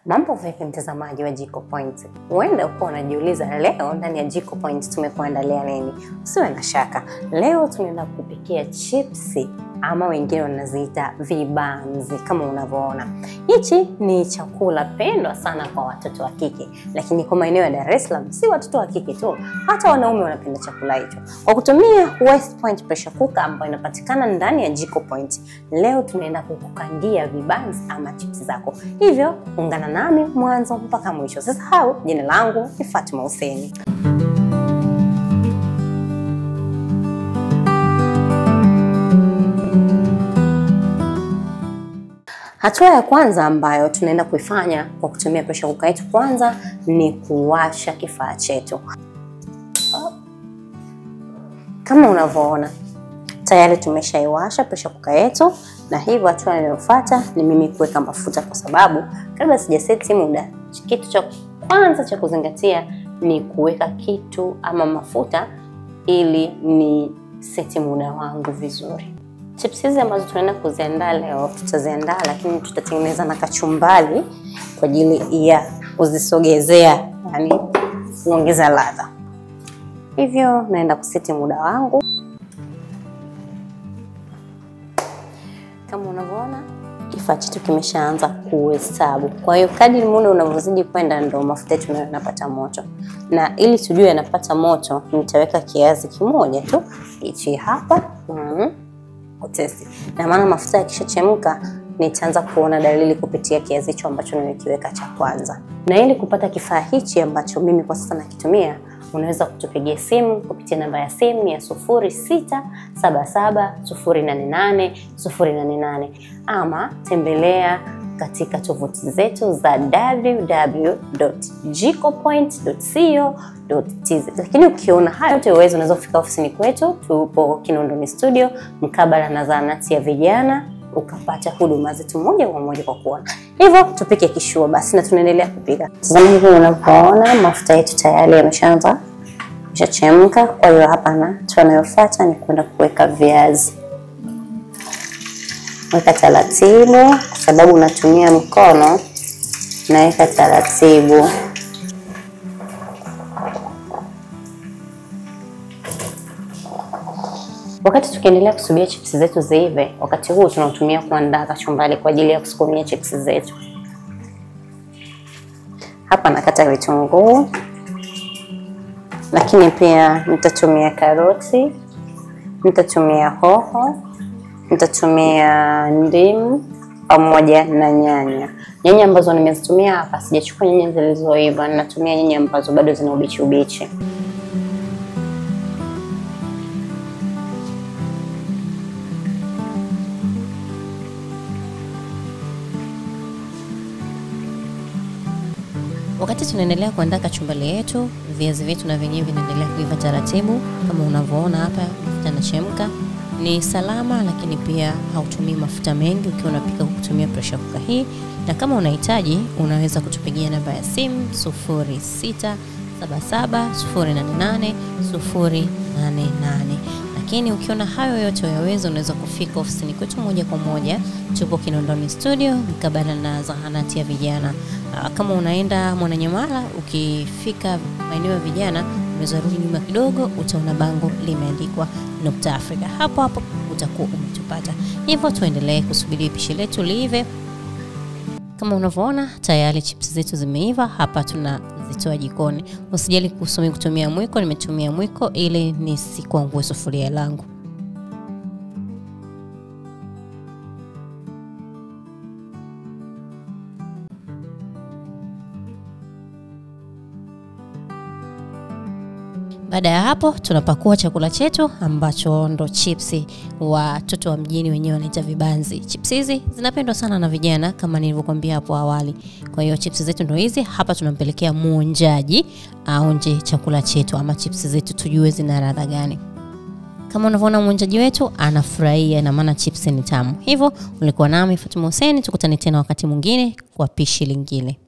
Mambo vipi mtazamaji wa Jiko Point? Huenda uko unajiuliza leo ndani ya Jiko Point tumekuandalia nini? Usiwe na shaka. Leo tunaenda kupikia chipsi ama wengine wanaziita vibanzi kama unavyoona. Hichi ni chakula pendwa sana kwa watoto wa kike, lakini kwa maeneo ya Dar es Salaam si watoto wa kike tu, hata wanaume wanapenda chakula hicho. Kwa kutumia West Point pressure cooker ambayo inapatikana ndani ya Jiko Point, leo tunaenda kukukandia vibanzi ama chipsi zako. Hivyo ungana nami mwanzo mpaka mwisho. Usisahau, jina langu ni Fatuma Hussein. Hatua ya kwanza ambayo tunaenda kuifanya kwa kutumia pressure cooker yetu kwanza ni kuwasha kifaa chetu. Kama unavyoona tayari tumeshaiwasha pressure cooker yetu, na hivyo hatua inayofuata ni mimi kuweka mafuta, kwa sababu kabla sijaseti muda, kitu cha kwanza cha kuzingatia ni kuweka kitu ama mafuta ili ni seti muda wangu vizuri. Chips hizi ambazo tunaenda kuziandaa leo tutaziandaa, lakini tutatengeneza na kachumbari kwa ajili ya kuzisogezea, yani kuongeza ladha. Hivyo naenda kuseti muda wangu. Kama unavyoona kifaa chetu kimeshaanza kuhesabu. Kwa hiyo kadri muda unavyozidi kwenda ndio mafuta yetu yanapata moto. Na ili tujue yanapata moto, nitaweka kiasi kimoja tu hichi hapa. Testi. Na maana mafuta yakishachemka nitaanza kuona dalili kupitia kiasi hicho ambacho nimekiweka cha kwanza. Na ili kupata kifaa hichi ambacho mimi kwa sasa nakitumia, unaweza kutupigia simu kupitia namba ya simu ya 0677088088 ama tembelea katika tovuti zetu za www.jikopoint.co.tz. Lakini ukiona hayo yote uwezo, unaweza kufika ofisini kwetu. Tupo Kinondoni Studio mkabala na zahanati ya vijana, ukapata huduma zetu moja kwa moja kwa kuona. Hivyo tupike kishua basi, na tunaendelea kupika. Tazama hivi unavyoona mafuta yetu tayari yameshachemka. Kwa hiyo hapa na tunayofuata ni kwenda kuweka viazi. Weka taratibu, kwa sababu unatumia mkono, naweka taratibu. Wakati tukiendelea kusubia chips zetu ziive, wakati huu tunatumia kuandaa kachumbari kwa ajili ya kusukumia chips zetu. Hapa nakata vitunguu, lakini pia nitatumia karoti, nitatumia hoho, nitatumia ndimu pamoja na nyanya. Nyanya ambazo nimezitumia hapa, sijachukua nyanya zilizoiva, ninatumia nyanya ambazo bado zina ubichi. Wakati tunaendelea kuandaa kachumbari yetu, viazi vyetu na vyenyewe vinaendelea kuiva taratibu. Kama unavyoona hapa mafuta yanachemka. Ni salama, lakini pia hautumii mafuta mengi ukiwa unapika kutumia pressure cooker hii. Na kama unahitaji, unaweza kutupigia namba ya simu 0677088088. Lakini ukiona hayo yote uyaweza, unaweza kufika ofisini kwetu moja kwa moja. Tupo Kinondoni Studio mkabala na zahanati ya vijana. Kama unaenda Mwananyamala, ukifika maeneo ya vijana, unaweza rudi nyuma kidogo, utaona bango limeandikwa Nukta Africa. Hapo utakuwa umetupata. Hivyo tuendelee kusubiri pishi letu liive. Kama unavyoona tayari chips zetu zimeiva. Hapa tunazitoa jikoni. Usijali kutumia mwiko, nimetumia mwiko ili nisikuangue sufuria langu. Baada ya hapo tunapakua chakula chetu ambacho ndo chipsi watoto wa mjini wenyewe wanaita vibanzi. Chips hizi zinapendwa sana na vijana kama nilivyokuambia hapo awali. Kwa hiyo chips zetu ndo hizi. Hapa tunampelekea muonjaji aonje chakula chetu ama chips zetu tujue zina ladha gani. Kama unavyoona muonjaji wetu anafurahia, na maana chips ni tamu. Hivyo ulikuwa nami Fatuma Hussein, tukutane tena wakati mwingine kwa pishi lingine.